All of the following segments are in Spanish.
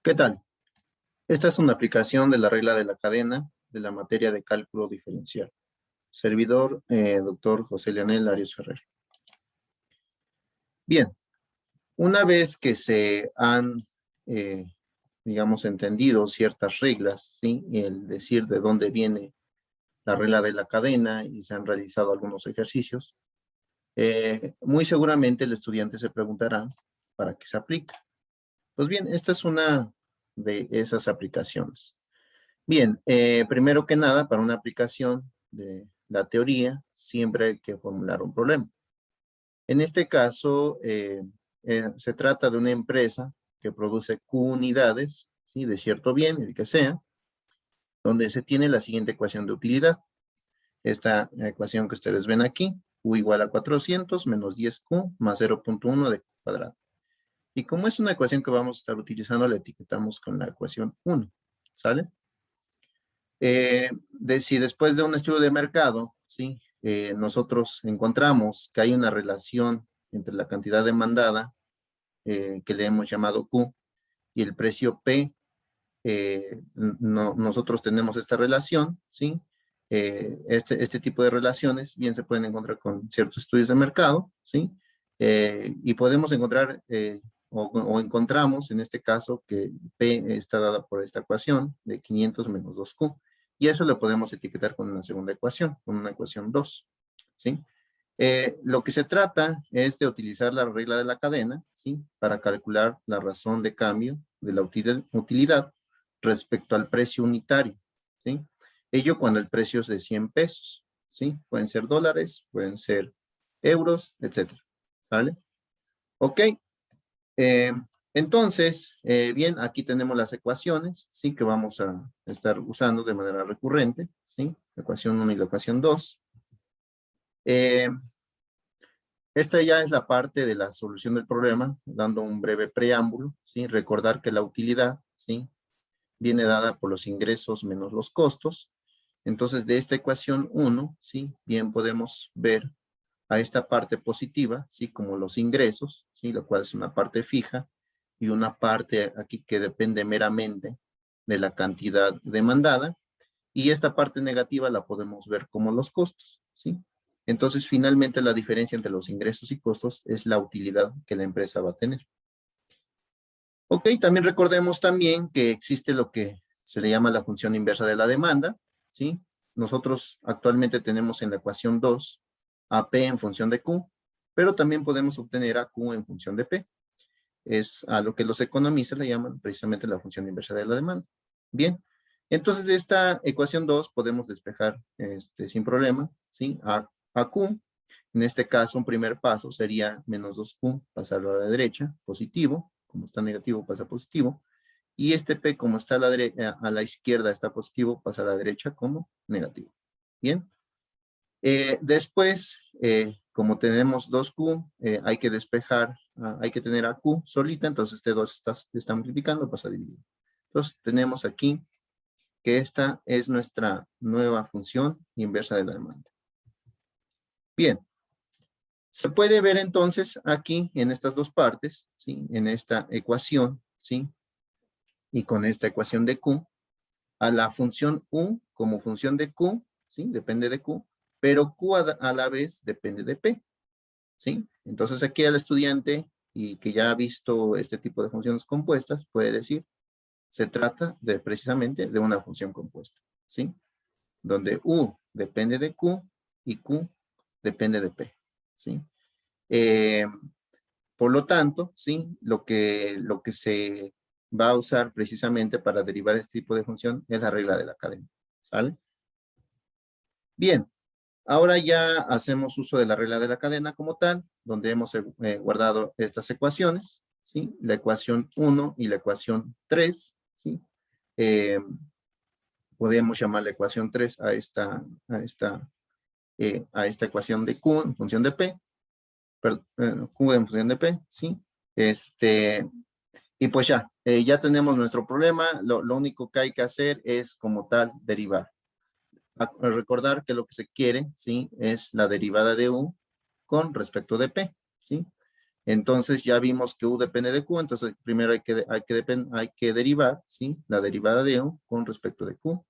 ¿Qué tal? Esta es una aplicación de la regla de la cadena de la materia de cálculo diferencial. Servidor, doctor José Leonel Arias Ferrer. Bien, una vez que se han, digamos, entendido ciertas reglas, ¿sí? El decir de dónde viene la regla de la cadena y se han realizado algunos ejercicios, muy seguramente el estudiante se preguntará ¿para qué se aplica? Pues bien, esta es una de esas aplicaciones. Bien, primero que nada, para una aplicación de la teoría, siempre hay que formular un problema. En este caso, se trata de una empresa que produce Q unidades, ¿sí? De cierto bien, el que sea, donde se tiene la siguiente ecuación de utilidad. Esta ecuación que ustedes ven aquí, Q igual a 400 menos 10Q más 0.1 de Q cuadrado. Y como es una ecuación que vamos a estar utilizando, la etiquetamos con la ecuación 1, ¿sale? Si después de un estudio de mercado, ¿sí? Nosotros encontramos que hay una relación entre la cantidad demandada, que le hemos llamado Q, y el precio P, nosotros tenemos esta relación, ¿sí? Este tipo de relaciones bien se pueden encontrar con ciertos estudios de mercado, ¿sí? Y podemos encontrar, o encontramos en este caso que P está dada por esta ecuación de 500 menos 2Q. Y eso lo podemos etiquetar con una segunda ecuación, con una ecuación 2, ¿sí? Lo que se trata es de utilizar la regla de la cadena, ¿sí? Para calcular la razón de cambio de la utilidad respecto al precio unitario, ¿sí? Ello cuando el precio es de 100 pesos, ¿sí? Pueden ser dólares, pueden ser euros, etcétera, ¿vale? Ok, entonces, bien, aquí tenemos las ecuaciones, ¿sí? Que vamos a estar usando de manera recurrente, ¿sí? La ecuación 1 y la ecuación 2. Esta ya es la parte de la solución del problema, dando un breve preámbulo, ¿sí? Recordar que la utilidad, ¿sí? Viene dada por los ingresos menos los costos. Entonces, de esta ecuación 1, ¿sí? Bien podemos ver a esta parte positiva, ¿sí? Como los ingresos, ¿sí? Lo cual es una parte fija, y una parte aquí que depende meramente de la cantidad demandada, y esta parte negativa la podemos ver como los costos, ¿sí? Entonces, finalmente, la diferencia entre los ingresos y costos es la utilidad que la empresa va a tener. Ok, también recordemos también que existe lo que se le llama la función inversa de la demanda, ¿sí? Nosotros actualmente tenemos en la ecuación 2 a P en función de Q, pero también podemos obtener a Q en función de P. Es a lo que los economistas le llaman precisamente la función inversa de la demanda. Bien, entonces de esta ecuación 2 podemos despejar sin problema, ¿sí? A Q. En este caso, un primer paso sería menos 2Q, pasarlo a la derecha, positivo. Como está negativo, pasa positivo. Y este P, como está a la izquierda, está positivo, pasa a la derecha como negativo. Bien. Después, como tenemos 2Q, hay que despejar, hay que tener a Q solita, entonces este 2 está multiplicando, pasa a dividir. Entonces, tenemos aquí que esta es nuestra nueva función inversa de la demanda. Bien. Se puede ver entonces aquí en estas dos partes, ¿sí? En esta ecuación, ¿sí? Y con esta ecuación de Q, a la función U como función de Q, ¿sí? Depende de Q, pero Q a la vez depende de P, ¿sí? Entonces aquí el estudiante, y que ya ha visto este tipo de funciones compuestas, puede decir, se trata de precisamente de una función compuesta, ¿sí? Donde U depende de Q y Q depende de P, ¿sí? Por lo tanto, ¿sí? Lo que se va a usar precisamente para derivar este tipo de función es la regla de la cadena, ¿sale? Bien, ahora ya hacemos uso de la regla de la cadena como tal, donde hemos guardado estas ecuaciones, ¿sí? La ecuación 1 y la ecuación 3, ¿sí? Podemos llamar la ecuación 3 a esta ecuación de Q en función de P, Q en función de P, ¿sí? Y pues ya tenemos nuestro problema, lo único que hay que hacer es como tal derivar. Recordar que lo que se quiere, ¿sí? Es la derivada de U con respecto de P, ¿sí? Entonces ya vimos que U depende de Q, entonces primero hay que derivar, ¿sí? La derivada de U con respecto de Q.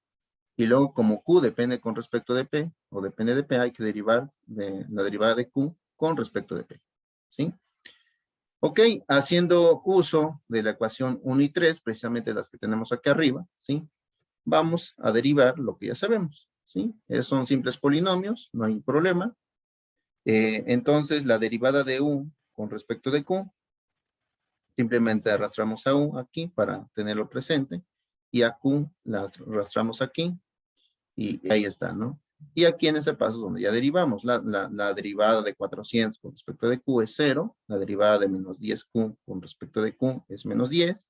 Y luego como Q depende con respecto de P, o depende de P, hay que derivar la derivada de Q con respecto de P, ¿sí? Ok, haciendo uso de la ecuación 1 y 3, precisamente las que tenemos aquí arriba, ¿sí? Vamos a derivar lo que ya sabemos, ¿sí? Son simples polinomios, no hay problema. Entonces, la derivada de U con respecto de Q, simplemente arrastramos a U aquí para tenerlo presente, y a Q la arrastramos aquí, y ahí está, ¿no? Y aquí en ese paso es donde ya derivamos. La derivada de 400 con respecto de Q es 0, la derivada de menos 10Q con respecto de Q es menos 10,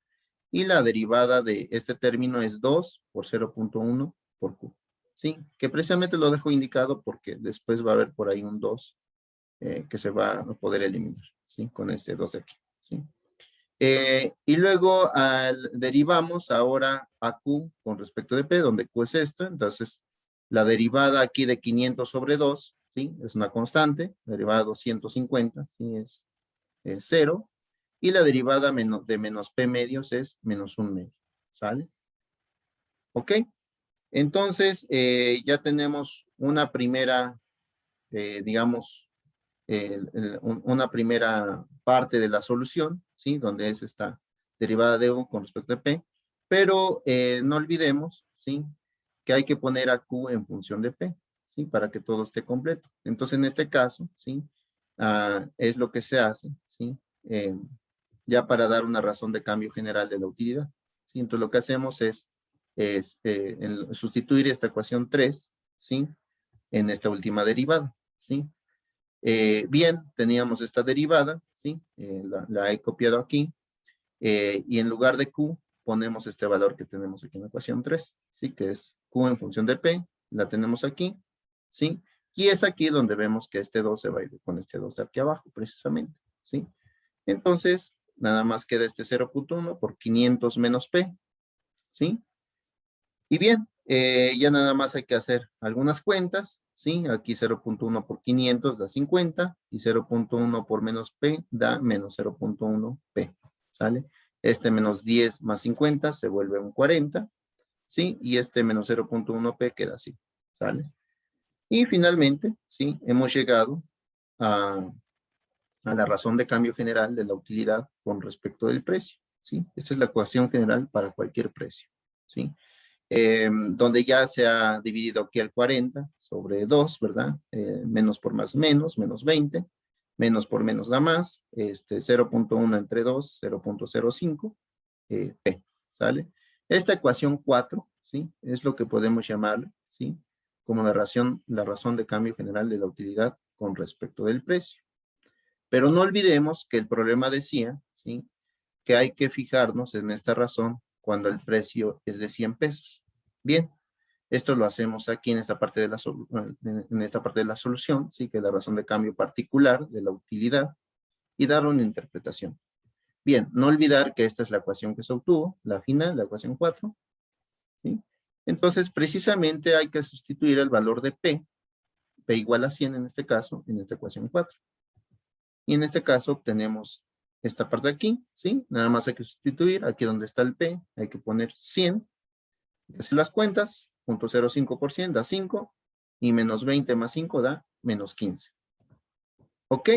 y la derivada de este término es 2 por 0.1 por Q. ¿Sí? Que precisamente lo dejo indicado porque después va a haber por ahí un 2 que se va a poder eliminar, ¿sí? Con este 2 aquí, ¿sí? Y luego derivamos ahora a Q con respecto de P, donde Q es esto. Entonces, la derivada aquí de 500 sobre 2, ¿sí? Es una constante. La derivada de 250, ¿sí? Es 0. Y la derivada de menos P medios es menos 1 medio, ¿sale? ¿Ok? Entonces, ya tenemos una primera, digamos, una primera parte de la solución, ¿sí? Donde es esta derivada de U con respecto a P, pero no olvidemos, ¿sí? Que hay que poner a Q en función de P, ¿sí? Para que todo esté completo. Entonces, en este caso, ¿sí? Es lo que se hace, ¿sí? Ya para dar una razón de cambio general de la utilidad, ¿sí? Entonces, lo que hacemos es sustituir esta ecuación 3, ¿sí? En esta última derivada, ¿sí? Bien, teníamos esta derivada, ¿sí? La he copiado aquí, y en lugar de Q ponemos este valor que tenemos aquí en la ecuación 3, ¿sí? Que es Q en función de P, la tenemos aquí, ¿sí? Y es aquí donde vemos que este 2 se va a ir con este 2 de aquí abajo, precisamente, ¿sí? Entonces, nada más queda este 0.1 por 500 menos P, ¿sí? Y bien, ya nada más hay que hacer algunas cuentas, ¿sí? Aquí 0.1 por 500 da 50 y 0.1 por menos P da menos 0.1 P, ¿sale? Este menos 10 más 50 se vuelve un 40, ¿sí? Y este menos 0.1 P queda así, ¿sale? Y finalmente, ¿sí? Hemos llegado a la razón de cambio general de la utilidad con respecto del precio, ¿sí? Esta es la ecuación general para cualquier precio, ¿sí? Donde ya se ha dividido aquí el 40 sobre 2, ¿verdad? Menos por más menos, menos 20, menos por menos da más, 0.1 entre 2, 0.05, P, ¿sale? Esta ecuación 4, ¿sí? Es lo que podemos llamar, ¿sí? Como la razón de cambio general de la utilidad con respecto del precio. Pero no olvidemos que el problema decía, ¿sí? Que hay que fijarnos en esta razón cuando el precio es de 100 pesos. Bien, esto lo hacemos aquí en esta parte de la solución, ¿sí? Que es la razón de cambio particular de la utilidad, y dar una interpretación. Bien, no olvidar que esta es la ecuación que se obtuvo, la final, la ecuación 4, ¿sí? Entonces, precisamente hay que sustituir el valor de P igual a 100 en este caso, en esta ecuación 4. Y en este caso obtenemos esta parte de aquí, ¿sí? Nada más hay que sustituir, aquí donde está el P, hay que poner 100, hacer las cuentas, 0.05% da 5, y menos 20 más 5 da menos 15. ¿Ok?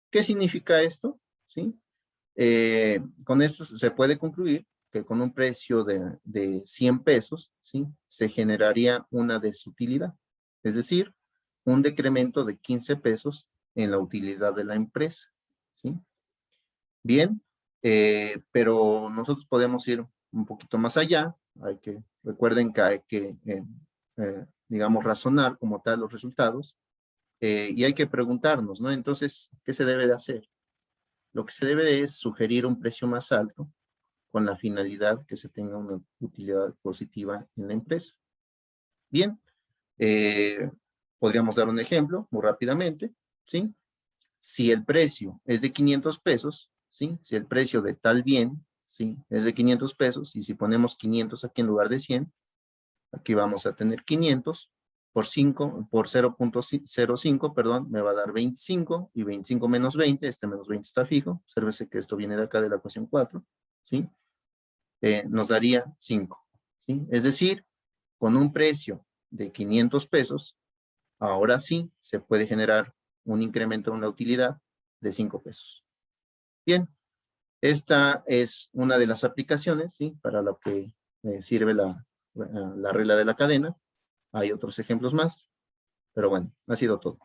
¿Qué significa esto? ¿Sí? Con esto se puede concluir que con un precio de 100 pesos, ¿sí? Se generaría una desutilidad, es decir, un decremento de 15 pesos en la utilidad de la empresa, ¿sí? Bien, pero nosotros podemos ir un poquito más allá. Recuerden que hay que, digamos, razonar como tal los resultados, y hay que preguntarnos, ¿no? Entonces, ¿qué se debe de hacer? Lo que se debe es sugerir un precio más alto con la finalidad que se tenga una utilidad positiva en la empresa. Bien, podríamos dar un ejemplo muy rápidamente, ¿sí? Si el precio es de 500 pesos, ¿sí? Si el precio de tal bien, ¿sí? Es de 500 pesos, y si ponemos 500 aquí en lugar de 100, aquí vamos a tener 500, por 5, por 0.05, perdón, me va a dar 25, y 25 menos 20, este menos 20 está fijo, obsérvese que esto viene de acá de la ecuación 4, ¿sí? Nos daría 5, ¿sí? Es decir, con un precio de 500 pesos, ahora sí se puede generar un incremento en la utilidad de 5 pesos. Bien, esta es una de las aplicaciones, ¿sí? Para lo que sirve la regla de la cadena. Hay otros ejemplos más, pero bueno, ha sido todo.